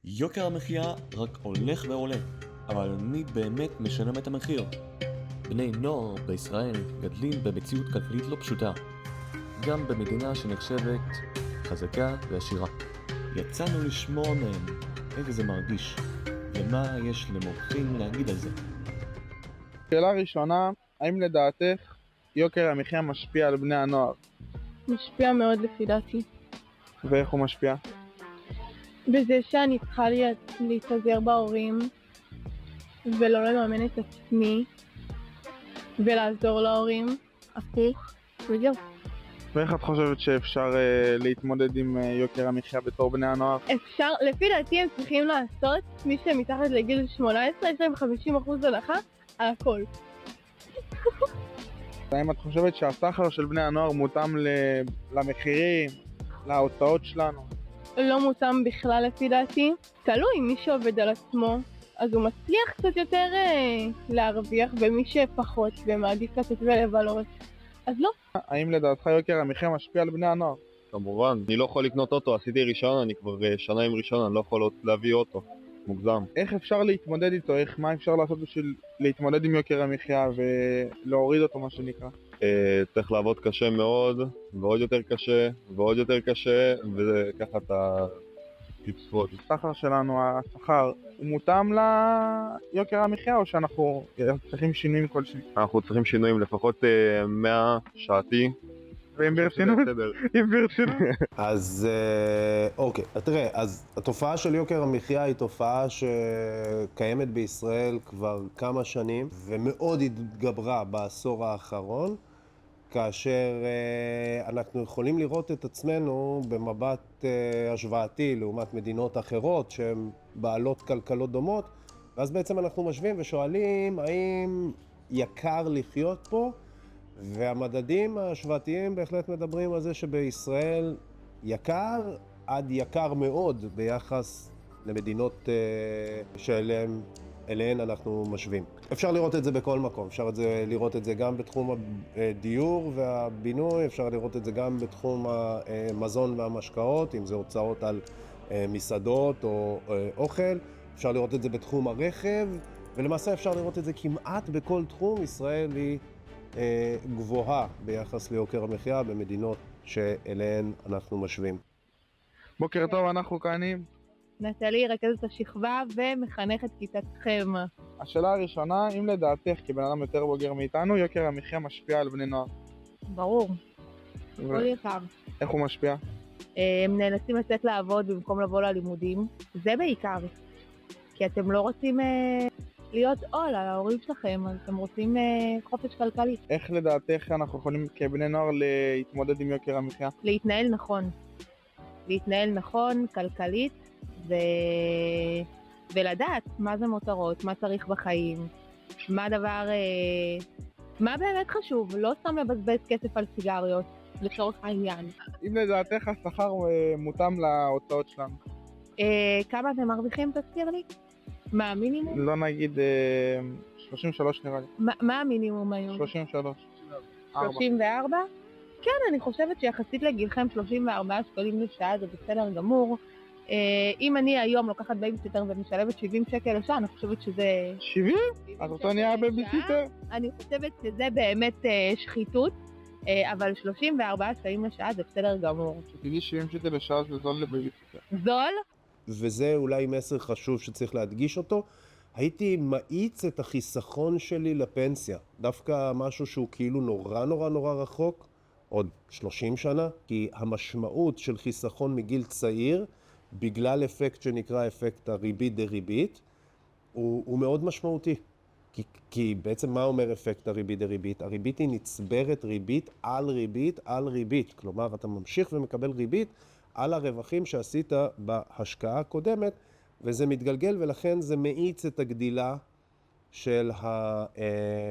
יוקר המחיה רק הולך ועולה, אבל מי באמת משלם את המחיר? בני נוער בישראל גדלים במציאות כלכלית לא פשוטה, גם במדינה שנחשבת חזקה ועשירה. יצאנו לשמוע מהם איך זה מרגיש, ומה יש למומחים להגיד על זה. שאלה ראשונה, האם לדעתך יוקר המחיה משפיע על בני הנוער? משפיע מאוד לפי דעתי. ואיך הוא משפיע? בזה שאני צריכה להתעזר בהורים ולא לממן את עצמי ולעזור להורים, הפוך, וזהו. ואיך את חושבת שאפשר להתמודד עם יוקר המחיה בתור בני הנוער? אפשר, לפי דעתי הם צריכים לעשות, מי שמתחת לגיל 18, יש להם 50% הנחה על הכל. האם את חושבת שהשכר של בני הנוער מותאם למחירים, להוצאות שלנו? לא מותאם בכלל לפי דעתי. תלוי, מי שעובד על עצמו, אז הוא מצליח קצת יותר להרוויח, ומי שפחות ומעדיף לצאת ולבלות, אז לא. האם לדעתך יוקר המחיה משפיע על בני הנוער? כמובן, אני לא יכול לקנות אוטו, עשיתי רישיון, אני כבר שנה עם רישיון, אני לא יכול להביא אוטו, מוגזם. איך אפשר להתמודד איתו? מה אפשר לעשות בשביל להתמודד עם יוקר המחיה ולהוריד אותו, מה שנקרא? צריך לעבוד קשה מאוד, ועוד יותר קשה, ועוד יותר קשה, וככה אתה תצפות. השכר שלנו, השכר, הוא מותאם ליוקר המחיה או שאנחנו צריכים שינויים כלשהם? אנחנו צריכים שינויים, לפחות 100 שעתי. ואם ברצינות? אם ברצינות? אז אוקיי, תראה, אז התופעה של יוקר המחיה היא תופעה שקיימת בישראל כבר כמה שנים ומאוד התגברה בעשור האחרון, כאשר אנחנו יכולים לראות את עצמנו במבט השוואתי לעומת מדינות אחרות שהן בעלות כלכלות דומות, ואז בעצם אנחנו משווים ושואלים האם יקר לחיות פה, והמדדים ההשוואתיים בהחלט מדברים על זה שבישראל יקר עד יקר מאוד ביחס למדינות שאליהן אנחנו משווים. אפשר לראות את זה בכל מקום, אפשר לראות את זה גם בתחום הדיור והבינוי, אפשר לראות את זה גם בתחום המזון והמשקאות, אם זה הוצאות על מסעדות או אוכל, אפשר לראות את זה בתחום הרכב, ולמעשה אפשר לראות את זה כמעט בכל תחום. ישראל היא גבוהה ביחס ליוקר המחיה במדינות שאליהן אנחנו משווים. בוקר טוב, אנחנו כאנים. נטלי, רכזת השכבה ומחנכת כיתת חמא. השאלה הראשונה, אם לדעתך כבן אדם יותר בוגר מאיתנו, יוקר המחיה משפיע על בני נוער? ברור, הכל יקר. איך הוא משפיע? הם נאלצים לצאת לעבוד במקום לבוא ללימודים, זה בעיקר. כי אתם לא רוצים להיות עול על ההורים שלכם, אז אתם רוצים חופש כלכלי. איך לדעתך אנחנו יכולים כבני נוער להתמודד עם יוקר המחיה? להתנהל נכון. להתנהל נכון, כלכלית, ולדעת מה זה מותרות, מה צריך בחיים, מה דבר, מה באמת חשוב, לא סתם לבזבז כסף על סיגריות, לצורך העניין. אם לדעתך השכר מותאם להוצאות שלנו? כמה אתם מרוויחים, תזכיר לי? מה המינימום? לא נגיד 33 נראה לי. מה המינימום היום? 33. 34? כן, אני חושבת שיחסית לגילכם 34 שקלים לשעה זה בסדר גמור. אם אני היום לוקחת בייביסיטר ומשלבת 70 שקל לשעה, אני חושבת שזה... 70? אז אותו נהיה בייביסיטר? אני חושבת שזה באמת שחיתות, אבל 34 שקלים לשעה זה בסדר גמור. שתדעי 70 שקל לשעה זה זול לבייביסיטר. זול? וזה אולי מסר חשוב שצריך להדגיש אותו. הייתי מאיץ את החיסכון שלי לפנסיה. דווקא משהו שהוא כאילו נורא נורא נורא רחוק, עוד 30 שנה, כי המשמעות של חיסכון מגיל צעיר, בגלל אפקט שנקרא אפקט הריבית דריבית, הוא מאוד משמעותי. כי בעצם מה אומר אפקט הריבית דריבית? הריבית היא נצברת ריבית על ריבית על ריבית. כלומר, אתה ממשיך ומקבל ריבית על הרווחים שעשית בהשקעה הקודמת, וזה מתגלגל, ולכן זה מאיץ את הגדילה של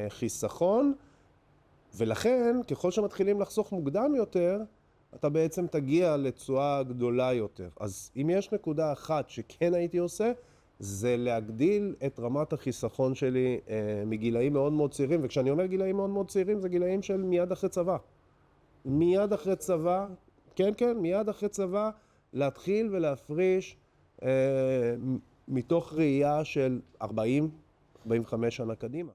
החיסכון, ולכן ככל שמתחילים לחסוך מוקדם יותר, אתה בעצם תגיע לתשואה גדולה יותר. אז אם יש נקודה אחת שכן הייתי עושה, זה להגדיל את רמת החיסכון שלי מגילאים מאוד מאוד צעירים, וכשאני אומר גילאים מאוד מאוד צעירים, זה גילאים של מיד אחרי צבא. מיד אחרי צבא, כן, מיד אחרי צבא, להתחיל ולהפריש מתוך ראייה של 40-45 שנה קדימה.